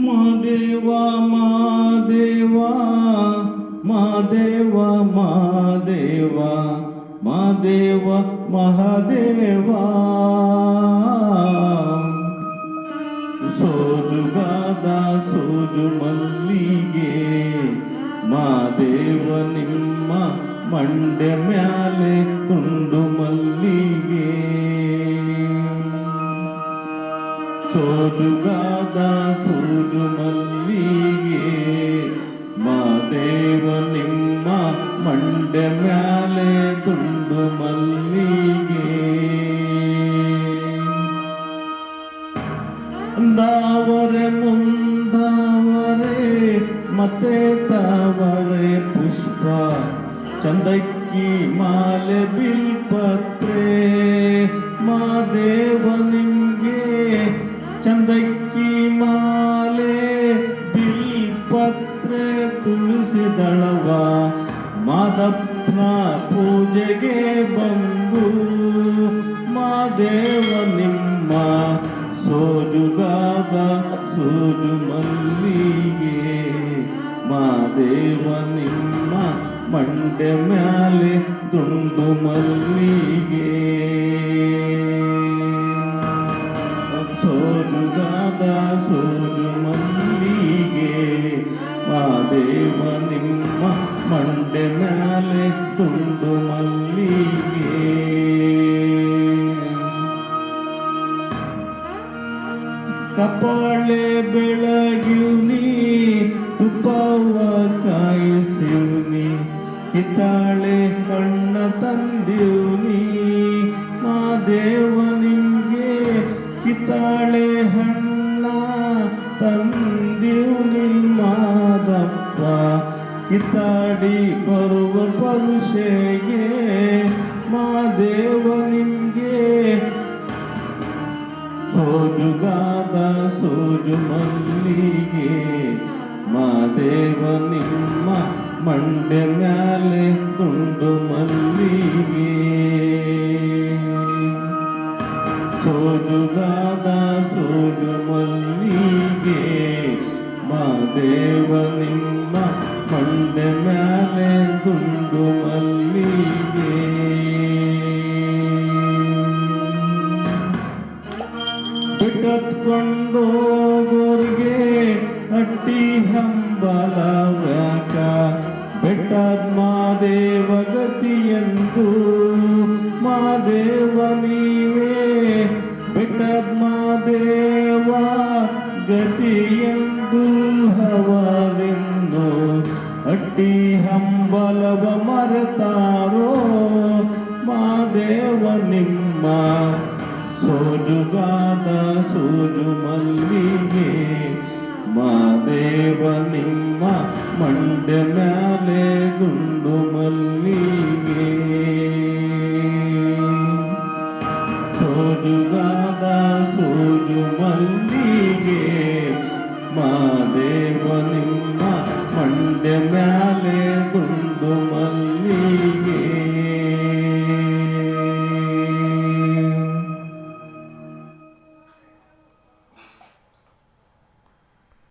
ಮಾದೇವ ಮಾದೇವ ಮಾದೇವ ಮಾದೇವ ಮಾದೇವ ಮಹಾದೇವ ಸೋಜುಗಾದ ಸೋಜು ಮಲ್ಲಿಗೆ ಮಾದೇವ ನಿಮ್ಮ ಮಂಡೆ ಮ್ಯಾಲೆ ತುಂಡು ಮಲ್ಲಿಗೆ ಸೋಜುಗಾದ ಸೋಜು ಮಲ್ಲಿಗೆ ಮಾದೇವ ನಿಮ್ಮ ಮಂಡೆ ಮ್ಯಾಲೆ ತುಂಡು ಮಲ್ಲಿಗೆ ದಾವರೆ ಮುಂದಾವರೆ ಮತ್ತೆ ತಾವರೆ ಪುಷ್ಪ ಚಂದಕ್ಕಿ ಮಾಲೆ ಬಿಲ್ಪತ್ರೆ ಮಾದೇವ ನಿಂಗೆ ಚಂದಕ್ಕಿ ಮಾಲೆ ಬಿಲ್ಪತ್ರೆ ತುಳಸಿ ದಳವ ಮಾದಪ್ಪನ ಪೂಜೆಗೆ ಬಂದು ಮಾದೇವ ನಿಮ್ಮ ಸೋಜುಗಾದ ಸೋಜು ಮಲ್ಲಿಗೆ ಮಾದೇವ ನಿಮ್ಮ ಮಂಡೆ ಮ್ಯಾಲೆ ತುಂಡು ಮಲ್ಲಿಗೆ ಸೋಜುಗಾದ ಸೋಜು ಮಲ್ಲಿಗೆ ಮಾದೇವ ನಿಮ್ಮ ಮಂಡೆ ಮ್ಯಾಲೆ ತುಂಡು ಮಲ್ಲಿಗೆ ಕಪಾಳೆ ಬೆಳಗಿವ್ನಿ ತುಪ್ಪವ ಕಾಯಿಸಿವ್ನಿ ಕಿತ್ತಾಳೆ ಕಣ್ಣ ತಂದಿವ್ನಿ ಮಾದೇವ ನಿಂಗೆ ಕಿತ್ತಾಳೆ ಹಣ್ಣ ತಂದಿವ್ನಿ ಮಾದಪ್ಪ ಕಿತ್ತಾಡಿ ಬರುವ ಪರುಷೆಗೆ ಮಾದೇವ ನಿಂಗೆ ಸೋಜುಗಾದ ಸೋಜು ಮಲ್ಲಿಗೆ ಮಾದೇವ ನಿಮ್ಮ ಮಂಡೆ ಮ್ಯಾಲೆ ತುಂಡು ಮಲ್ಲಿಗೆ ಸೋಜುಗಾದ ಸೋಜು ಮಲ್ಲಿಗೆ ಮಾದೇವ ನಿಮ್ಮ ಮಂಡೆ ಮ್ಯಾಲೆ ತುಂಡು ಮಲ್ಲಿಗೆ ಬಿಟ್ಟತ್ಕೊಂಡೋಗೋರ್ಗೆ ಅಟ್ಟಿ ಹಂಬಲ ವ್ಯಾಕ ಬೆಟ್ಟದ ಮಾದೇವ ಗತಿಯೆಂದು ಮಾದೇವ ನೀವೇ ಬೆಟ್ಟದ ಮಾದೇವ ಗತಿಯೆಂದು ಹವರೆಂದು ಅಟ್ಟಿ ಹಂಬಲವ ಮರೆತಾರೋ ಮಾದೇವ ನಿಮ್ಮ ಸೋಜುಗಾದ ಸೋಜು ಮಲ್ಲಿಗೆ ಮಾದೇವ ನಿಮ್ಮ ಮಂಡೆ ಮ್ಯಾಲೆ ದುಂಡು ಮಲ್ಲಿಗೆ ಸೋಜುಗಾದ ಸೋಜು ಮಲ್ಲಿಗೆ ಮಾದೇವ ನಿಮ್ಮ ಮಂಡೆ ಮ್ಯಾಲೆ